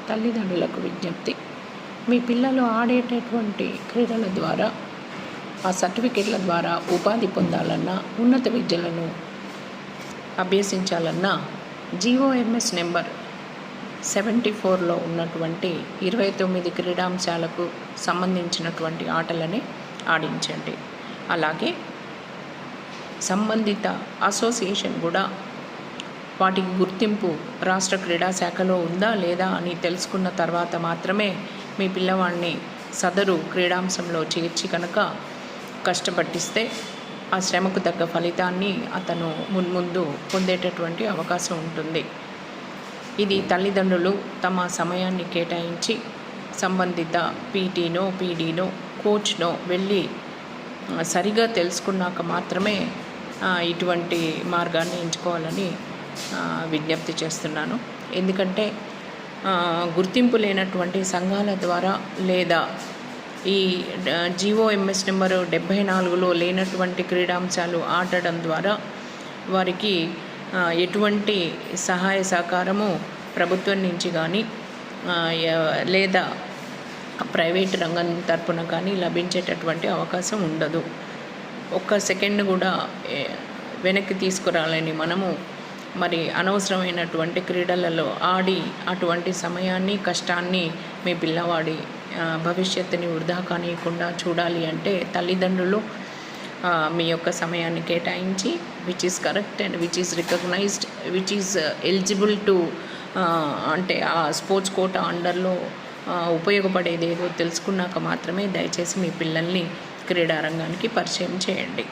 తల్లిదండ్రులకు విజ్ఞప్తి. మీ పిల్లలు ఆడేటటువంటి క్రీడల ద్వారా, ఆ సర్టిఫికెట్ల ద్వారా ఉపాధి పొందాలన్నా, ఉన్నత విద్యలను అభ్యసించాలన్నా జీఓఎంఎస్ నెంబర్ 74లో ఉన్నటువంటి 29 క్రీడాంశాలకు సంబంధించినటువంటి ఆటలని ఆడించండి. అలాగే సంబంధిత అసోసియేషన్ కూడా వాటికి గుర్తింపు రాష్ట్ర క్రీడా శాఖలో ఉందా లేదా అని తెలుసుకున్న తర్వాత మాత్రమే మీ పిల్లవాడిని సదరు క్రీడాంశంలో చేర్చి కనుక కష్టపట్టిస్తే ఆ శ్రమకు తగ్గ ఫలితాన్ని అతను మున్ముందు పొందేటటువంటి అవకాశం ఉంటుంది. ఇది తల్లిదండ్రులు తమ సమయాన్ని కేటాయించి సంబంధిత పీటీనో, పీడీనో, కోచ్నో వెళ్ళి సరిగా తెలుసుకున్నాక మాత్రమే ఇటువంటి మార్గాన్ని ఎంచుకోవాలని విజ్ఞప్తి చేస్తున్నాను. ఎందుకంటే గుర్తింపు లేనటువంటి సంఘాల ద్వారా లేదా ఈ జీఓఎంఎస్ నెంబరు 74లో లేనటువంటి క్రీడాంశాలు ఆడడం ద్వారా వారికి ఎటువంటి సహాయ సహకారము ప్రభుత్వం నుంచి కానీ లేదా ప్రైవేట్ రంగం తరపున కానీ లభించేటటువంటి అవకాశం ఉండదు. ఒక్క సెకండ్ కూడా వెనక్కి తీసుకురాలేని మనము మరి అనవసరమైనటువంటి క్రీడలలో ఆడి అటువంటి సమయాన్ని, కష్టాన్ని మీ పిల్లవాడి భవిష్యత్తుని వృధా కానియకుండా చూడాలి అంటే తల్లిదండ్రులు మీ యొక్క సమయాన్ని కేటాయించి which is correct and which is recognized, which is eligible to అంటే ఆ స్పోర్ట్స్ కోటా అండర్లో ఉపయోగపడేది ఏదో తెలుసుకున్నాక మాత్రమే దయచేసి మీ పిల్లల్ని క్రీడారంగానికి పరిచయం చేయండి.